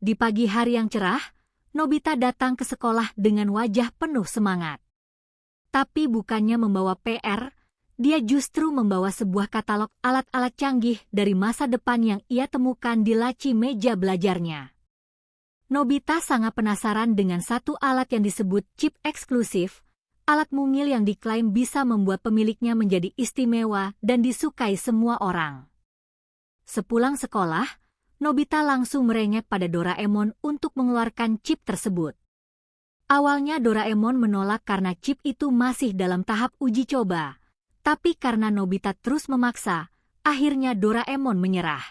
Di pagi hari yang cerah, Nobita datang ke sekolah dengan wajah penuh semangat. Tapi bukannya membawa PR, dia justru membawa sebuah katalog alat-alat canggih dari masa depan yang ia temukan di laci meja belajarnya. Nobita sangat penasaran dengan satu alat yang disebut chip eksklusif, alat mungil yang diklaim bisa membuat pemiliknya menjadi istimewa dan disukai semua orang. Sepulang sekolah, Nobita langsung merengek pada Doraemon untuk mengeluarkan chip tersebut. Awalnya Doraemon menolak karena chip itu masih dalam tahap uji coba, tapi karena Nobita terus memaksa, akhirnya Doraemon menyerah.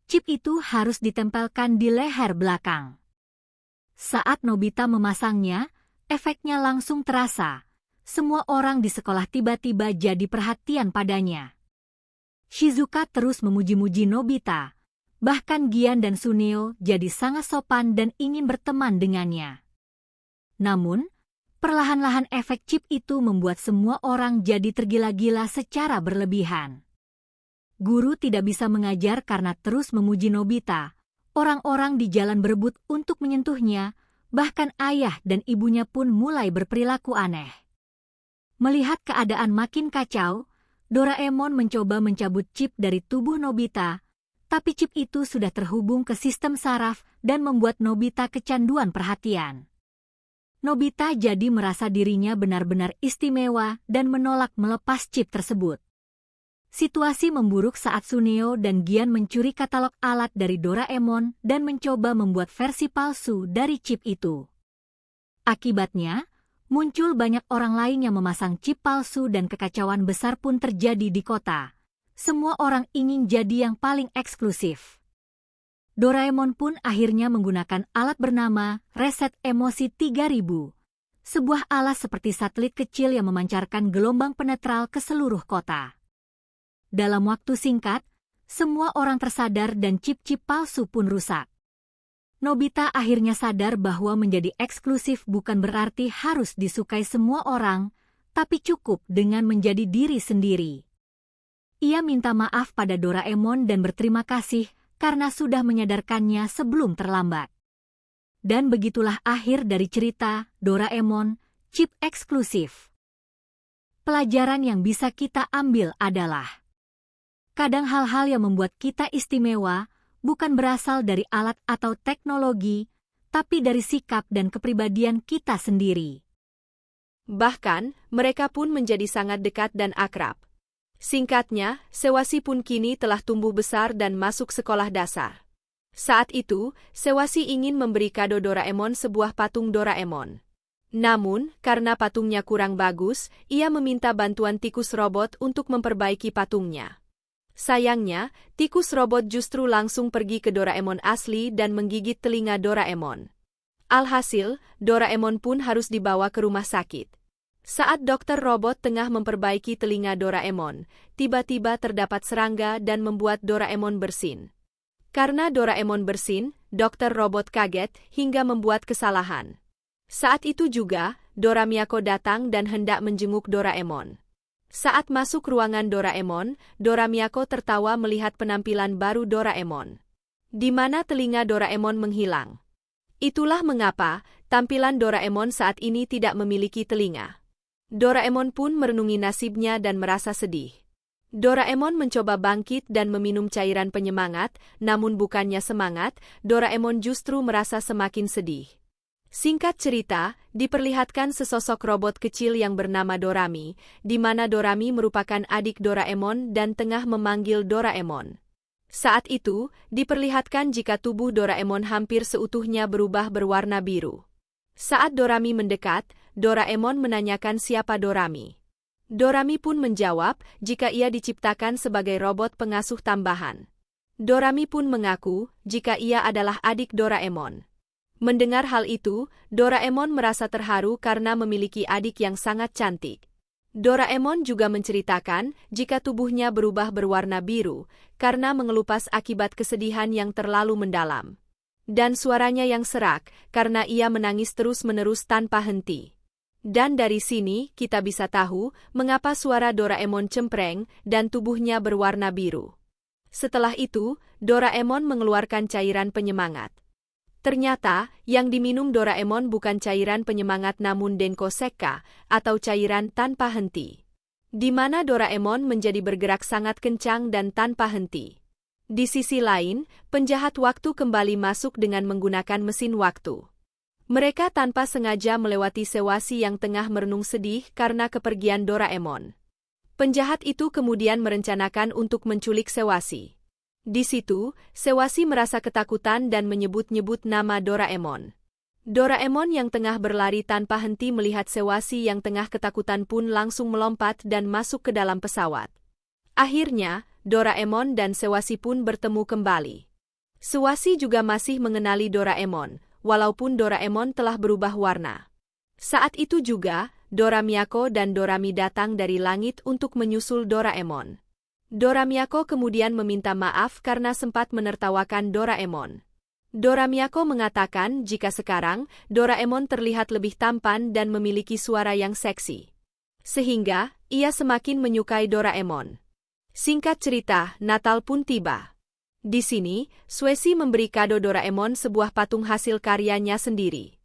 Chip itu harus ditempelkan di leher belakang. Saat Nobita memasangnya, efeknya langsung terasa. Semua orang di sekolah tiba-tiba jadi perhatian padanya. Shizuka terus memuji-muji Nobita. Bahkan Gian dan Suneo jadi sangat sopan dan ingin berteman dengannya. Namun, perlahan-lahan efek chip itu membuat semua orang jadi tergila-gila secara berlebihan. Guru tidak bisa mengajar karena terus memuji Nobita. Orang-orang di jalan berebut untuk menyentuhnya, bahkan ayah dan ibunya pun mulai berperilaku aneh. Melihat keadaan makin kacau, Doraemon mencoba mencabut chip dari tubuh Nobita, tapi chip itu sudah terhubung ke sistem saraf dan membuat Nobita kecanduan perhatian. Nobita jadi merasa dirinya benar-benar istimewa dan menolak melepas chip tersebut. Situasi memburuk saat Suneo dan Gian mencuri katalog alat dari Doraemon dan mencoba membuat versi palsu dari chip itu. Akibatnya, muncul banyak orang lain yang memasang chip palsu dan kekacauan besar pun terjadi di kota. Semua orang ingin jadi yang paling eksklusif. Doraemon pun akhirnya menggunakan alat bernama Reset Emosi 3000, sebuah alat seperti satelit kecil yang memancarkan gelombang penetral ke seluruh kota. Dalam waktu singkat, semua orang tersadar dan chip-chip palsu pun rusak. Nobita akhirnya sadar bahwa menjadi eksklusif bukan berarti harus disukai semua orang, tapi cukup dengan menjadi diri sendiri. Ia minta maaf pada Doraemon dan berterima kasih karena sudah menyadarkannya sebelum terlambat. Dan begitulah akhir dari cerita Doraemon, Chip Eksklusif. Pelajaran yang bisa kita ambil adalah, kadang hal-hal yang membuat kita istimewa bukan berasal dari alat atau teknologi, tapi dari sikap dan kepribadian kita sendiri. Bahkan, mereka pun menjadi sangat dekat dan akrab. Singkatnya, Sewasi pun kini telah tumbuh besar dan masuk sekolah dasar. Saat itu, Sewasi ingin memberi kado Doraemon sebuah patung Doraemon. Namun, karena patungnya kurang bagus, ia meminta bantuan tikus robot untuk memperbaiki patungnya. Sayangnya, tikus robot justru langsung pergi ke Doraemon asli dan menggigit telinga Doraemon. Alhasil, Doraemon pun harus dibawa ke rumah sakit. Saat dokter robot tengah memperbaiki telinga Doraemon, tiba-tiba terdapat serangga dan membuat Doraemon bersin. Karena Doraemon bersin, dokter robot kaget hingga membuat kesalahan. Saat itu juga, Dora Miyako datang dan hendak menjenguk Doraemon. Saat masuk ruangan Doraemon, Dora Miyako tertawa melihat penampilan baru Doraemon, di mana telinga Doraemon menghilang. Itulah mengapa tampilan Doraemon saat ini tidak memiliki telinga. Doraemon pun merenungi nasibnya dan merasa sedih. Doraemon mencoba bangkit dan meminum cairan penyemangat, namun bukannya semangat, Doraemon justru merasa semakin sedih. Singkat cerita, diperlihatkan sesosok robot kecil yang bernama Dorami, di mana Dorami merupakan adik Doraemon dan tengah memanggil Doraemon. Saat itu, diperlihatkan jika tubuh Doraemon hampir seutuhnya berubah berwarna biru. Saat Dorami mendekat, Doraemon menanyakan siapa Dorami. Dorami pun menjawab jika ia diciptakan sebagai robot pengasuh tambahan. Dorami pun mengaku jika ia adalah adik Doraemon. Mendengar hal itu, Doraemon merasa terharu karena memiliki adik yang sangat cantik. Doraemon juga menceritakan jika tubuhnya berubah berwarna biru karena mengelupas akibat kesedihan yang terlalu mendalam. Dan suaranya yang serak karena ia menangis terus-menerus tanpa henti. Dan dari sini kita bisa tahu mengapa suara Doraemon cempreng dan tubuhnya berwarna biru. Setelah itu, Doraemon mengeluarkan cairan penyemangat. Ternyata, yang diminum Doraemon bukan cairan penyemangat namun Denko Sekka, atau cairan tanpa henti. Di mana Doraemon menjadi bergerak sangat kencang dan tanpa henti. Di sisi lain, penjahat waktu kembali masuk dengan menggunakan mesin waktu. Mereka tanpa sengaja melewati Sewasi yang tengah merenung sedih karena kepergian Doraemon. Penjahat itu kemudian merencanakan untuk menculik Sewasi. Di situ, Sewasi merasa ketakutan dan menyebut-nyebut nama Doraemon. Doraemon yang tengah berlari tanpa henti melihat Sewasi yang tengah ketakutan pun langsung melompat dan masuk ke dalam pesawat. Akhirnya, Doraemon dan Sewasi pun bertemu kembali. Sewasi juga masih mengenali Doraemon, walaupun Doraemon telah berubah warna. Saat itu juga, Dora Miyako dan Dorami datang dari langit untuk menyusul Doraemon. Dora Miyako kemudian meminta maaf karena sempat menertawakan Doraemon. Dora Miyako mengatakan jika sekarang, Doraemon terlihat lebih tampan dan memiliki suara yang seksi. Sehingga, ia semakin menyukai Doraemon. Singkat cerita, Natal pun tiba. Di sini, Sewasi memberi kado Doraemon sebuah patung hasil karyanya sendiri.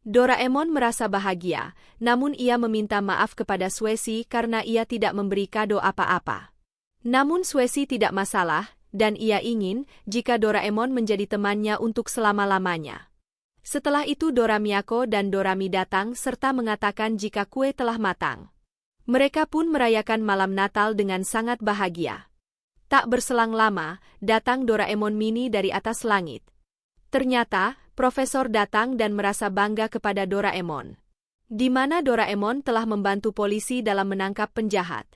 Doraemon merasa bahagia, namun ia meminta maaf kepada Sewasi karena ia tidak memberi kado apa-apa. Namun Sewasi tidak masalah, dan ia ingin jika Doraemon menjadi temannya untuk selama-lamanya. Setelah itu Dora Miyako dan Dorami datang serta mengatakan jika kue telah matang. Mereka pun merayakan malam Natal dengan sangat bahagia. Tak berselang lama, datang Doraemon mini dari atas langit. Ternyata, Profesor datang dan merasa bangga kepada Doraemon. Di mana Doraemon telah membantu polisi dalam menangkap penjahat.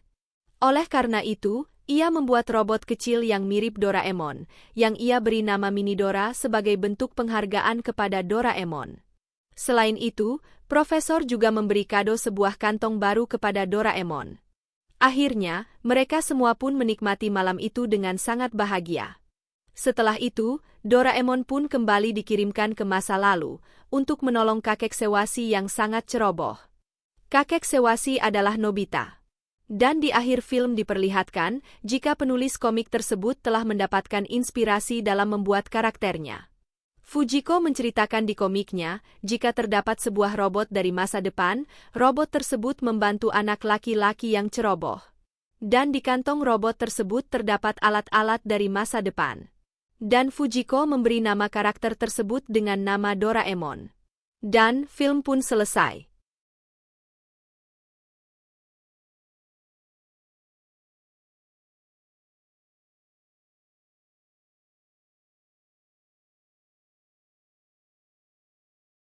Oleh karena itu, ia membuat robot kecil yang mirip Doraemon, yang ia beri nama Mini Dora sebagai bentuk penghargaan kepada Doraemon. Selain itu, Profesor juga memberi kado sebuah kantong baru kepada Doraemon. Akhirnya, mereka semua pun menikmati malam itu dengan sangat bahagia. Setelah itu, Doraemon pun kembali dikirimkan ke masa lalu, untuk menolong kakek Sewasi yang sangat ceroboh. Kakek Sewasi adalah Nobita. Dan di akhir film diperlihatkan jika penulis komik tersebut telah mendapatkan inspirasi dalam membuat karakternya. Fujiko menceritakan di komiknya, jika terdapat sebuah robot dari masa depan, robot tersebut membantu anak laki-laki yang ceroboh. Dan di kantong robot tersebut terdapat alat-alat dari masa depan. Dan Fujiko memberi nama karakter tersebut dengan nama Doraemon. Dan film pun selesai.